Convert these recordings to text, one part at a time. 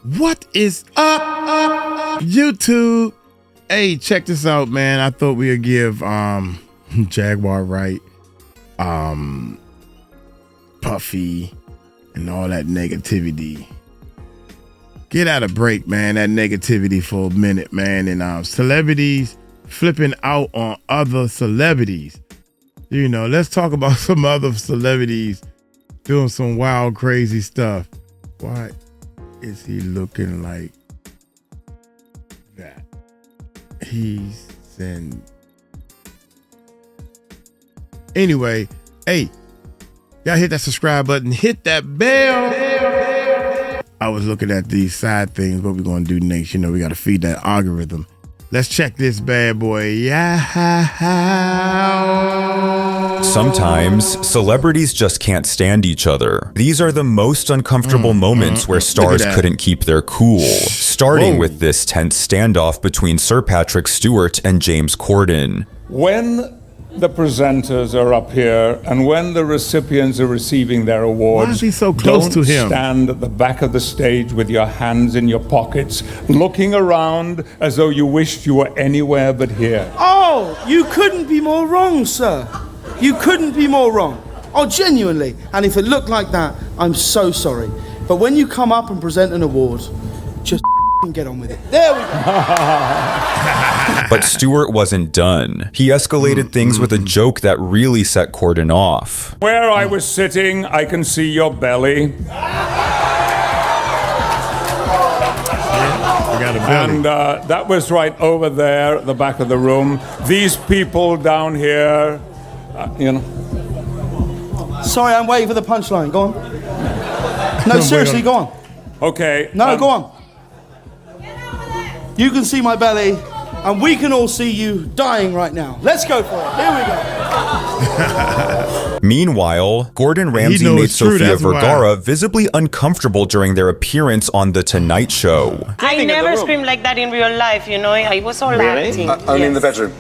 What is up, YouTube? Hey, check this out, man. I thought we'd give Jaguar Wright, Puffy, and all that negativity. Get out of break, man. That negativity for a minute, man. And celebrities flipping out on other celebrities. You know, let's talk about some other celebrities doing some wild, crazy stuff. Why is he looking like that? He's in. Anyway, hey, y'all hit that subscribe button, hit that bell. I was looking at these side things, what we're gonna do next. You know, we gotta feed that algorithm. Let's check this bad boy. Yeah. Sometimes celebrities just can't stand each other. These are the most uncomfortable moments where stars couldn't keep their cool, starting with this tense standoff between Sir Patrick Stewart and James Corden. When the presenters are up here and when the recipients are receiving their awards, why is he so close to him? Don't stand at the back of the stage with your hands in your pockets, looking around as though you wished you were anywhere but here. Oh, you couldn't be more wrong, sir. You couldn't be more wrong. Oh, genuinely. And if it looked like that, I'm so sorry. But when you come up and present an award, just get on with it. There we go. But Stewart wasn't done. He escalated things with a joke that really set Corden off. Where I was sitting, I can see your belly. And that was right over there at the back of the room. These people down here, you know. Sorry, I'm waiting for the punchline. Go on. No, seriously, go on. Okay. No, go on. You can see my belly, and we can all see you dying right now. Let's go for it. Here we go. Meanwhile, Gordon Ramsay made Sofia Vergara visibly uncomfortable during their appearance on The Tonight Show. I never screamed like that in real life, you know. I was all acting. Only in the bedroom.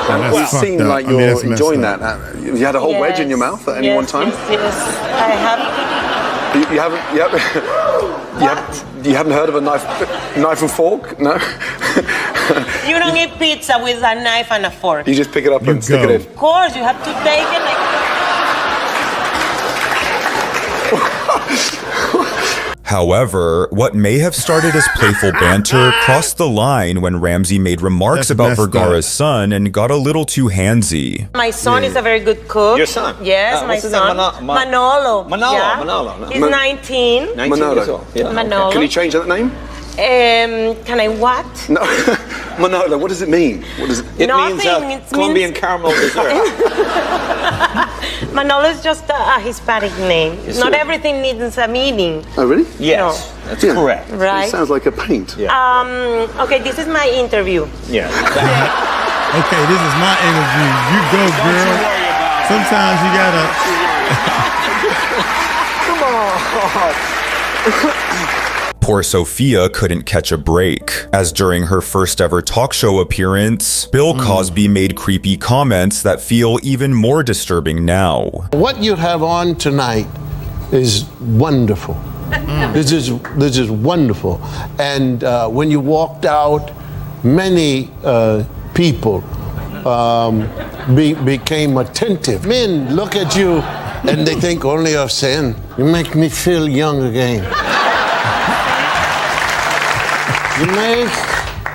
Well, it seemed like you're enjoying that. You had a whole wedge in your mouth at any one time? Yes, I have. You haven't heard of a knife and fork? No? You don't eat pizza with a knife and a fork. You just pick it up and stick it in? Of course, you have to take it like... However, what may have started as playful banter crossed the line when Ramsay made remarks about Vergara's son and got a little too handsy. My son is a very good cook. Your son? Yes, my son. Manolo. Manolo. He's 19. 19 years old. Yeah. Manolo. Can you change that name? Can I what? No. Manolo, what does it mean? What does it Nothing. means Colombian caramel dessert. Manolo is just a Hispanic name. Yes, Not sir. everything needs a meaning. Oh, really? Yes, that's correct. Right. It sounds like a paint. Yeah. Okay, this is my interview. Yeah. Okay, this is my interview. You go, girl. Sometimes you gotta... Come on. Poor Sofia couldn't catch a break, as during her first ever talk show appearance, Bill Cosby made creepy comments that feel even more disturbing now. What you have on tonight is wonderful. This is wonderful. And when you walked out, many people became attentive. Men look at you and they think only of sin. You make me feel young again.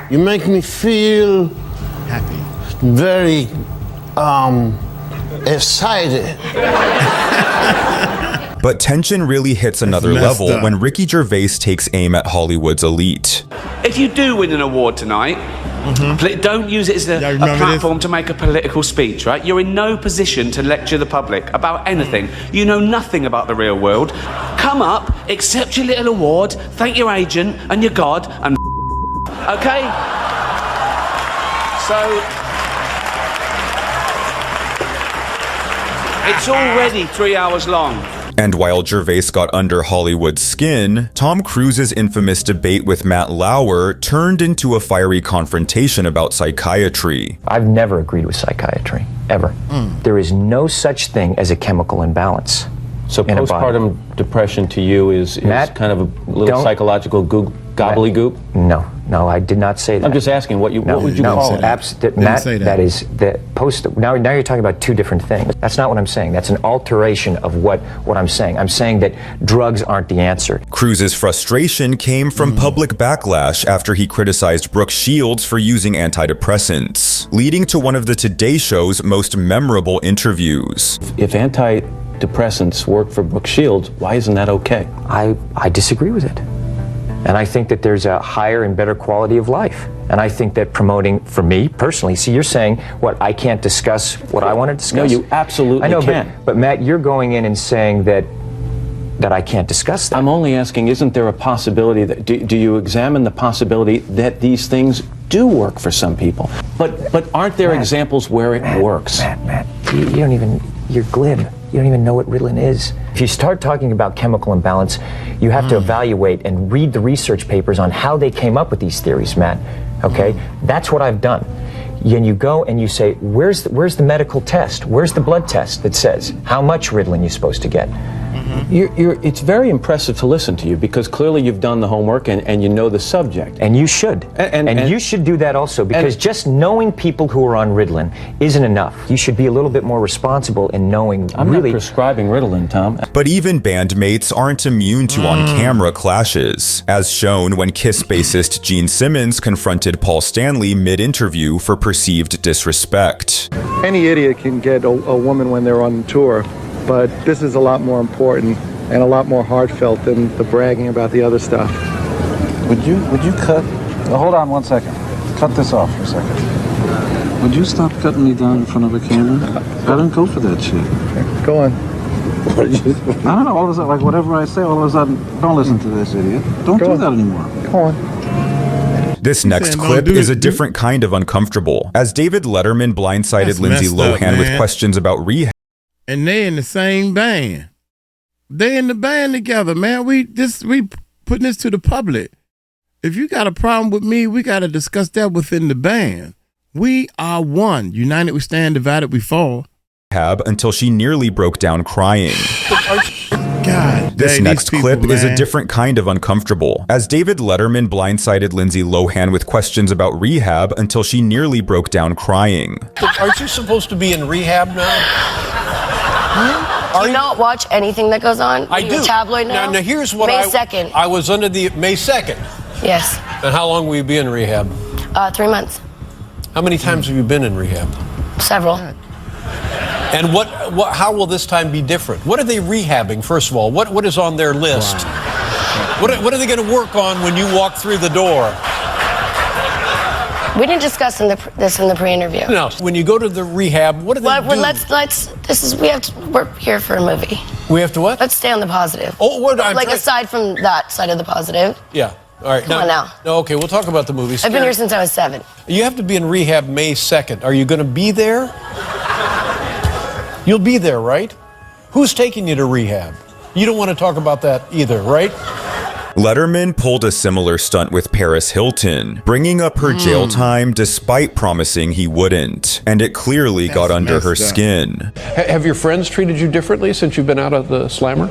You make me feel happy, very excited. But tension really hits another level when Ricky Gervais takes aim at Hollywood's elite. If you do win an award tonight, don't use it as a platform to make a political speech, right? You're in no position to lecture the public about anything. You know nothing about the real world. Come up, accept your little award, thank your agent and your God, and okay? So, it's already 3 hours long. And while Gervais got under Hollywood's skin, Tom Cruise's infamous debate with Matt Lauer turned into a fiery confrontation about psychiatry. I've never agreed with psychiatry, ever. There is no such thing as a chemical imbalance. So postpartum depression to you is Matt, kind of a little psychological gobbledygook? No, I did not say that. I'm just asking, what would you call it? Matt, that is the post. Now you're talking about two different things. That's not what I'm saying. That's an alteration of what I'm saying. I'm saying that drugs aren't the answer. Cruz's frustration came from public backlash after he criticized Brooke Shields for using antidepressants, leading to one of the Today Show's most memorable interviews. If antidepressants work for Brooke Shields, why isn't that okay? I disagree with it. And I think that there's a higher and better quality of life. And I think that promoting, for me personally, see, you're saying, what, I can't discuss what I want to discuss? No, you absolutely can. But Matt, you're going in and saying that I can't discuss that. I'm only asking, isn't there a possibility that, do you examine the possibility that these things do work for some people? But aren't there examples where it works? Matt, you don't even, you're glib. You don't even know what Ritalin is. If you start talking about chemical imbalance, you have to evaluate and read the research papers on how they came up with these theories, Matt. Okay? That's what I've done. And you go and you say, where's the medical test? Where's the blood test that says how much Ritalin you're supposed to get? It's very impressive to listen to you because clearly you've done the homework and you know the subject. And you should. And you should do that also because just knowing people who are on Ritalin isn't enough. You should be a little bit more responsible in knowing I'm not prescribing Ritalin, Tom. But even bandmates aren't immune to on-camera clashes, as shown when Kiss bassist Gene Simmons confronted Paul Stanley mid-interview for perceived disrespect. Any idiot can get a woman when they're on tour. But this is a lot more important and a lot more heartfelt than the bragging about the other stuff. Would you cut? Hold on 1 second. Cut this off for a second. Would you stop cutting me down in front of a camera? I don't go for that shit. Go on. I don't know. All of a sudden, like whatever I say, all of a sudden, don't listen to this idiot. Don't do that anymore. Go on. This next clip is a different kind of uncomfortable, as David Letterman blindsided Lindsay Lohan with questions about rehab. And they in the same band. They in the band together, man. We putting this to the public. If you got a problem with me, we got to discuss that within the band. We are one. United we stand, divided we fall. Until she nearly broke down crying. God, this next clip is a different kind of uncomfortable, as David Letterman blindsided Lindsay Lohan with questions about rehab until she nearly broke down crying. Aren't you supposed to be in rehab now? Do you not watch anything that goes on? I do. Tabloid now? Now here's what May 2nd. I was under the May 2nd. Yes. And how long will you be in rehab? 3 months. How many times have you been in rehab? Several. And how will this time be different? What are they rehabbing, first of all? What is on their list? Wow. What are they going to work on when you walk through the door? We didn't discuss this in the pre-interview. No. When you go to the rehab, what do they do? We're here for a movie. We have to what? Let's stay on the positive. Oh, aside from that side of the positive. Yeah. All right. Come on now. No, okay, we'll talk about the movie. I've been here since I was 7. You have to be in rehab May 2nd. Are you going to be there? You'll be there, right? Who's taking you to rehab? You don't want to talk about that either, right? Letterman pulled a similar stunt with Paris Hilton, bringing up her jail time despite promising he wouldn't, and it clearly got under her skin. Have your friends treated you differently since you've been out of the slammer?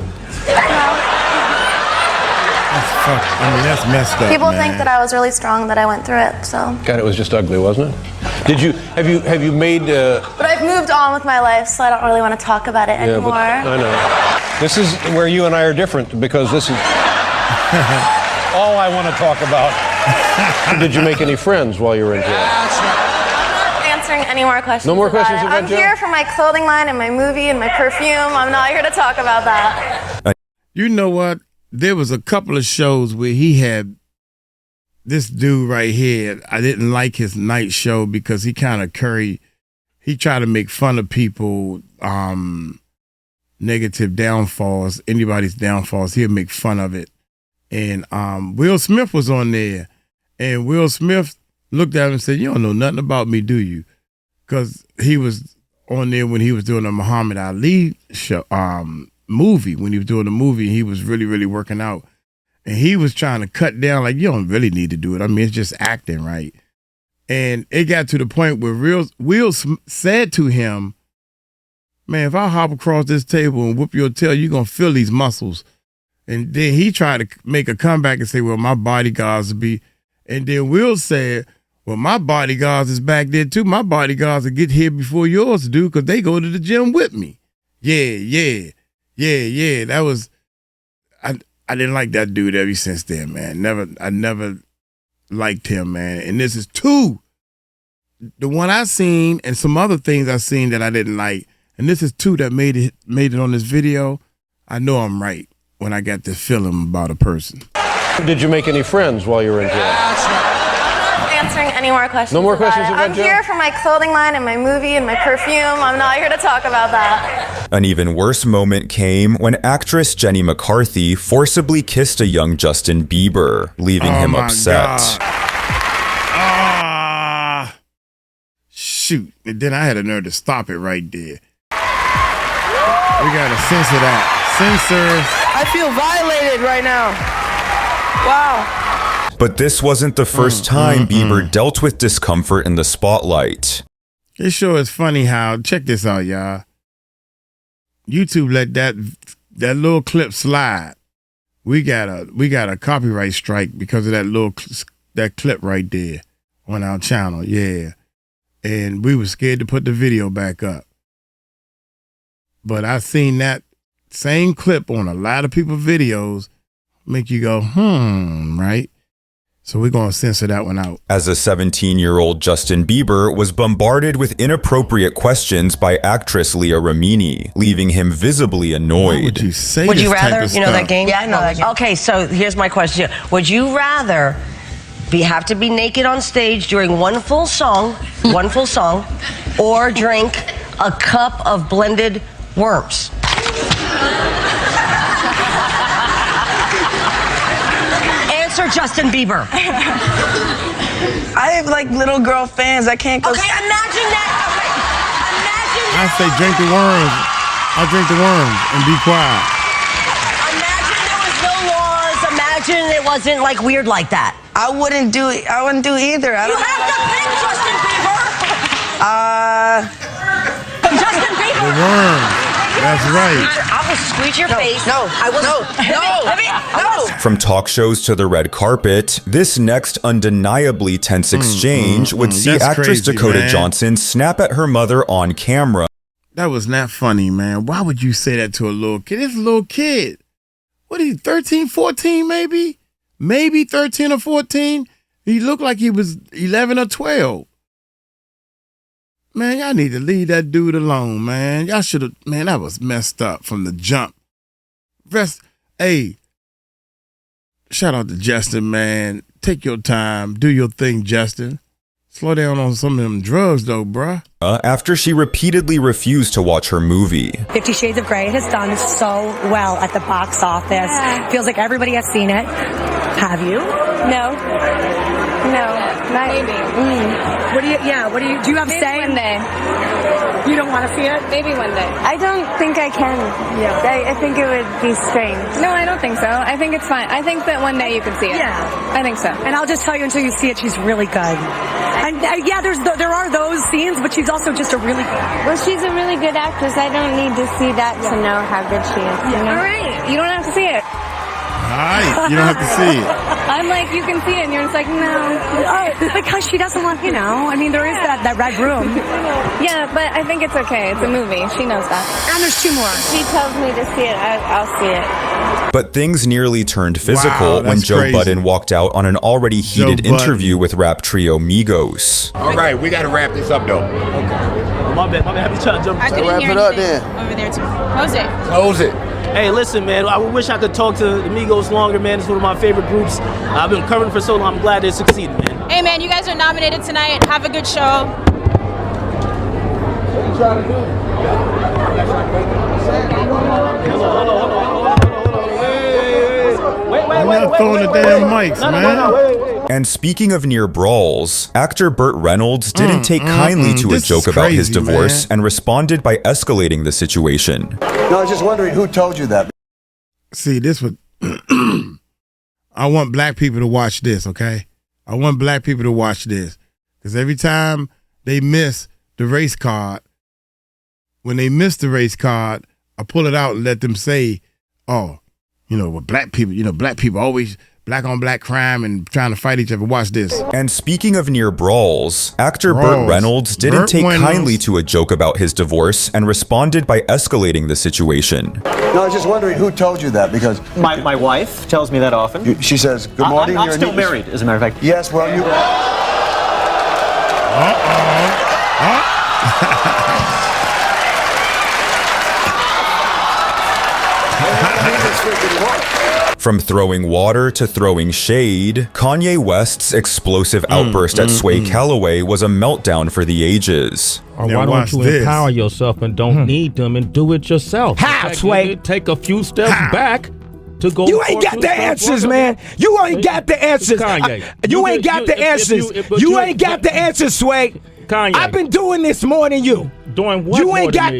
That's messed up. People think that I was really strong, that I went through it, so. God, it was just ugly, wasn't it? Have you made... But I've moved on with my life, so I don't really want to talk about it anymore. I know. This is where you and I are different, because this is all I want to talk about. Did you make any friends while you were in jail? I'm not answering any more questions. No more questions about I'm jail? here for my clothing line and my movie and my perfume. I'm not here to talk about that. You know what? There was a couple of shows where he had this dude right here. I didn't like his night show because he kind of he tried to make fun of people, negative downfalls, anybody's downfalls. He'll make fun of it. And Will Smith was on there. And Will Smith looked at him and said, "You don't know nothing about me, do you?" Because he was on there when he was doing a Muhammad Ali show, movie. When he was doing the movie, he was really, really working out. And he was trying to cut down, like, you don't really need to do it. I mean, it's just acting, right? And it got to the point where Will said to him, man, if I hop across this table and whoop your tail, you're going to feel these muscles. And then he tried to make a comeback and say, well, my bodyguards will be. And then Will said, well, my bodyguards is back there too. My bodyguards will get here before yours do because they go to the gym with me. Yeah. That was, I didn't like that dude ever since then, man. I never liked him, man. And this is two. The one I seen and some other things I seen that I didn't like. And this is two that made it on this video. I know I'm right when I got this feeling about a person. Did you make any friends while you were in jail? Answering any more questions. No more questions about I'm jail? here for my clothing line and my movie and my perfume. I'm not here to talk about that. An even worse moment came when actress Jenny McCarthy forcibly kissed a young Justin Bieber, leaving him upset. Shoot. And then I had a nerve to stop it right there. We gotta censor that. Censor. I feel violated right now. Wow. But this wasn't the first time Bieber dealt with discomfort in the spotlight. It sure is funny how, check this out, y'all. YouTube let that little clip slide. We got a copyright strike because of that clip right there on our channel, yeah. And we were scared to put the video back up. But I seen that same clip on a lot of people's videos make you go, right? So we're going to censor that one out. As a 17-year-old Justin Bieber was bombarded with inappropriate questions by actress Leah Remini, leaving him visibly annoyed. Why would you say Would this you type rather, of you know stuff? that game? Yeah, I know that game. Okay, so here's my question. Would you rather have to be naked on stage during one full song, or drink a cup of blended worms? Answer Justin Bieber. I have like little girl fans. I can't go. Okay, imagine that. I say drink the worms. I'll drink the worms and be quiet. Imagine there was no laws. Imagine it wasn't like weird like that. I wouldn't do it. I wouldn't do either. I You don't have to pick Justin Bieber. Justin Bieber. The worms. That's right. I will squeeze your face. No. From talk shows to the red carpet, this next undeniably tense exchange would see That's actress crazy, Dakota man. Johnson snap at her mother on camera. That was not funny, man. Why would you say that to a little kid? It's a little kid. What are you, 13, 14 maybe? Maybe 13 or 14. He looked like he was 11 or 12. Man, y'all need to leave that dude alone, man. Y'all should have, man, that was messed up from the jump. Hey, shout out to Justin, man. Take your time. Do your thing, Justin. Slow down on some of them drugs, though, bruh. After she repeatedly refused to watch her movie. 50 Shades of Grey has done so well at the box office. Yeah. Feels like everybody has seen it. Have you? No, not maybe. What do you do you have Maybe say? one day. You don't want to see it? Maybe one day. I don't think I can. Yeah. I think it would be strange. No, I don't think so. I think it's fine. I think that one day you can see it. Yeah. I think so. And I'll just tell you until you see it, she's really good. And there are those scenes, but she's also just a really good actress. Well, she's a really good actress. I don't need to see that to know how good she is. You know? All right. You don't have to see it. All right, you don't have to see it. I'm like, you can see it, and you're just like, no. Because she doesn't want, I mean, there is that red room. Yeah, but I think it's okay. It's a movie. She knows that. And there's two more. She tells me to see it. I'll see it. But things nearly turned physical when that's Joe crazy. Budden walked out on an already heated Budden. interview with rap trio Migos. All right, we got to wrap this up, though. Okay. My bad. I was trying to jump. I couldn't wrap hear it up anything then. over there too. Close it. Close it. Hey, listen, man. I wish I could talk to the Migos longer, man. It's one of my favorite groups. I've been covering for so long. I'm glad they succeeded, man. Hey man, you guys are nominated tonight. Have a good show. What are you trying to do? Wait, throwing the damn mics, man. And speaking of near brawls, actor Burt Reynolds didn't take kindly to a This joke is about his crazy, divorce man. and responded by escalating the situation. No, I was just wondering who told you that. See, this would. I want black people to watch this, okay? I want black people to watch this. Because every time they miss the race card, when they miss the race card, I pull it out and let them say, oh, with black people always black on black crime and trying to fight each other. Watch this. And speaking of near brawls, actor Burt Reynolds didn't take kindly to a joke about his divorce and responded by escalating the situation. No, I was just wondering who told you that, because My wife tells me that often. she says, good morning. I'm still married, as a matter of fact. Yes, well, you... From throwing water to throwing shade, Kanye West's explosive outburst at 𝗟𝗡𝗡𝗞𝗦 was a meltdown for the ages. Or why don't you empower yourself and don't need them and do it yourself? How, Sway? Take a few steps back to go. You ain't got the answers, man. You ain't got the answers. You ain't got the answers. You ain't got the answers, Sway. Kanye, I've been doing this more than you. Doing what? You ain't got.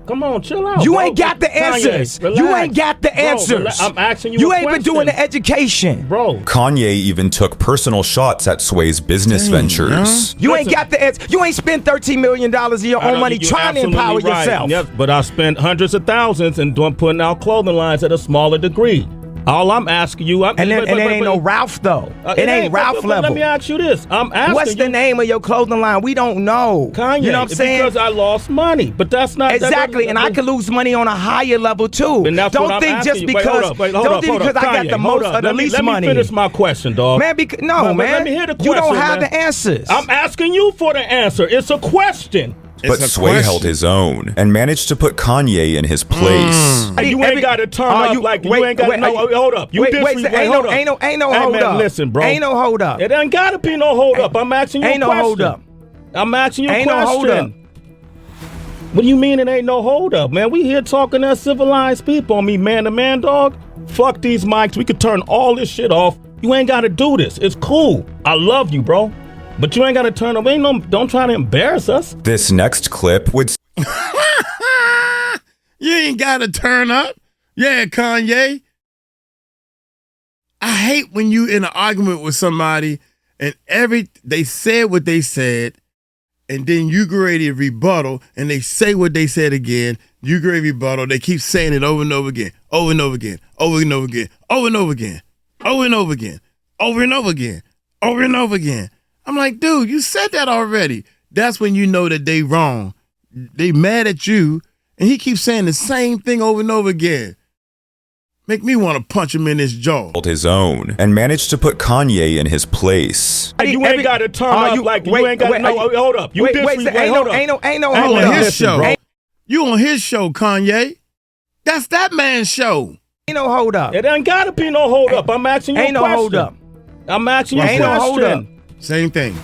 Come on, chill out. You bro. ain't got the answers. Kanye, you ain't got the answers. I'm asking you. You ain't been doing the education, bro. Kanye even took personal shots at Sway's business ventures. You ain't got the answer. You ain't spent $13 million of your own money trying to empower yourself. Yes, but I spent hundreds of thousands and putting out clothing lines at a smaller degree. All I'm asking you, and it ain't no Ralph though. It ain't Ralph level. Let me ask you this: I'm asking what's the name of your clothing line? We don't know. Kanye, you know what I'm saying? Because I lost money, but that's not exactly. And I could lose money on a higher level too. And that's don't think just because I got the most or the least money. Let me finish my question, dog. Man, man. Let me hear the question. You don't have the answers. I'm asking you for the answer. It's a question. But Sway held his own and managed to put Kanye in his place. And you ain't got to turn up like you ain't got to know. Hold up. You ain't no hold up. Listen, bro. Ain't no hold up. It ain't got to be no hold up. I'm asking you a question. Ain't no hold up. I'm asking you a question. Ain't no hold up. What do you mean it ain't no hold up, man? We here talking as civilized people. I mean, man to man, dog. Fuck these mics. We could turn all this shit off. You ain't got to do this. It's cool. I love you, bro. But you ain't got to turn up. Don't try to embarrass us. This next clip would... You ain't got to turn up. Yeah, Kanye. I hate when you in an argument with somebody and they said what they said, and then you get ready to rebuttal, and they say what they said again. You get ready to rebuttal. They keep saying it over and over again, over and over again, over and over again, over and over again, over and over again, over and over again, over and over again. I'm like, dude, you said that already. That's when you know that they wrong. They mad at you, and he keeps saying the same thing over and over again. Make me want to punch him in his jaw. Held his own and managed to put Kanye in his place. You ain't got to turn up like you ain't got to know. Hold up. You ain't no hold on up. His show. You on his show, Kanye. That's that man's show. Ain't no hold up. It ain't got to be no hold up. I'm asking you a question. Ain't no hold up. I'm asking you a question. Ain't no hold up. Same thing.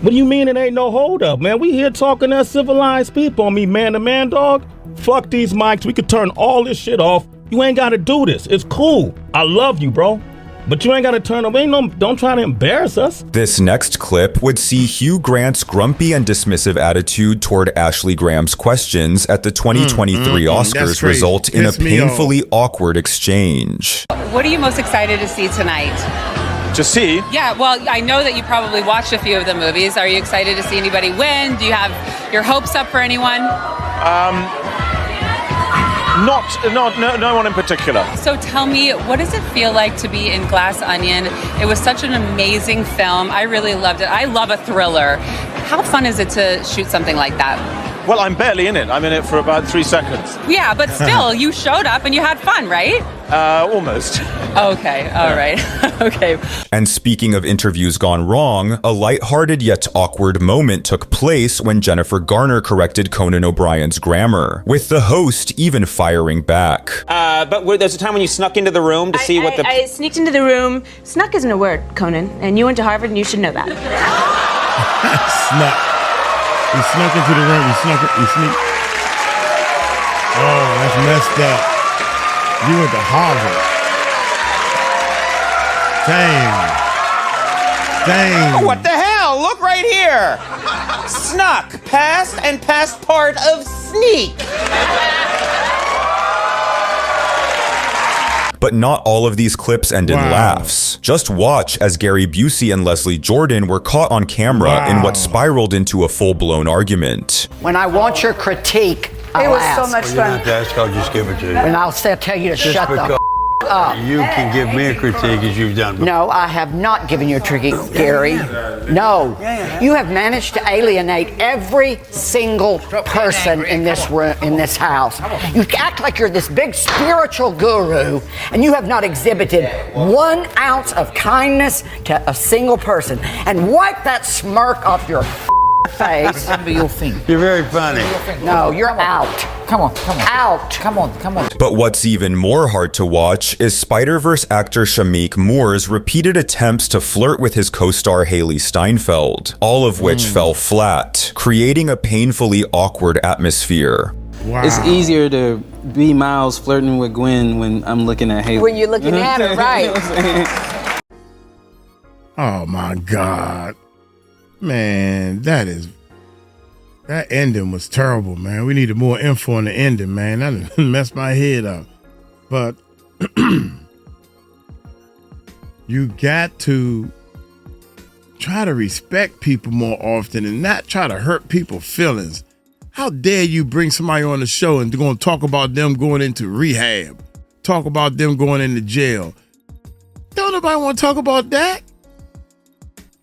What do you mean it ain't no hold up, man? We here talking as civilized people. I mean, man to man, dog. Fuck these mics. We could turn all this shit off. You ain't got to do this. It's cool. I love you, bro. But you ain't got to turn up. Don't try to embarrass us. This next clip would see Hugh Grant's grumpy and dismissive attitude toward Ashley Graham's questions at the 2023 Oscars result in a painfully awkward exchange. What are you most excited to see tonight? To see? Yeah, well, I know that you probably watched a few of the movies. Are you excited to see anybody win? Do you have your hopes up for anyone? No one in particular. So tell me, what does it feel like to be in Glass Onion? It was such an amazing film. I really loved it. I love a thriller. How fun is it to shoot something like that? Well, I'm barely in it. I'm in it for about 3 seconds. Yeah, but still, you showed up and you had fun, right? Almost. Okay, all right. Okay. And speaking of interviews gone wrong, a lighthearted yet awkward moment took place when Jennifer Garner corrected Conan O'Brien's grammar, with the host even firing back. But there's a time when you snuck into the room to see what the... I sneaked into the room. Snuck isn't a word, Conan, and you went to Harvard and you should know that. Snuck. He snuck into the room. He sneaked. Oh, that's messed up. You went to Harvard. Dang. What the hell? Look right here. Snuck. Past and past part of sneak. But not all of these clips end in laughs. Just watch as Gary Busey and Leslie Jordan were caught on camera in what spiraled into a full-blown argument. When I want your critique, It was so ask. much Well, you don't fun. have to ask, I'll just give it to you. And I'll tell you to Just shut the because up. you can give me a critique as you've done before. No, I have not given you a critique, Gary. No. You have managed to alienate every single person in this room, in this house. You act like you're this big spiritual guru, and you have not exhibited 1 ounce of kindness to a single person. And wipe that smirk off your face. You're very funny. No, you're out. Come on. Out. Come on. But what's even more hard to watch is Spider-Verse actor 𝗗𝗢𝗡𝗞𝗦's repeated attempts to flirt with his co-star Haley Steinfeld, all of which fell flat, creating a painfully awkward atmosphere. Wow. It's easier to be Miles flirting with Gwen when I'm looking at Haley. When you're looking at her, right. Oh my God. Man, that ending was terrible, man. We needed more info on the ending, man. That messed my head up. But you got to try to respect people more often and not try to hurt people's feelings. How dare you bring somebody on the show and going to talk about them going into rehab, talk about them going into jail. Don't nobody want to talk about that.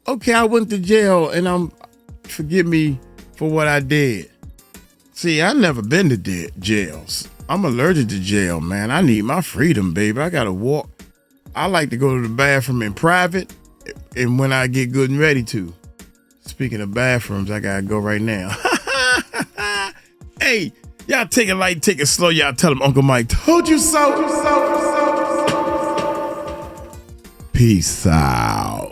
Okay, I went to jail and forgive me for what I did. See, I never been to jails. I'm allergic to jail, man. I need my freedom, baby. I gotta walk. I like to go to the bathroom in private and when I get good and ready to. Speaking of bathrooms, I gotta go right now. Hey, y'all take it light, take it slow. Y'all tell them Uncle Mike told you so. Peace out.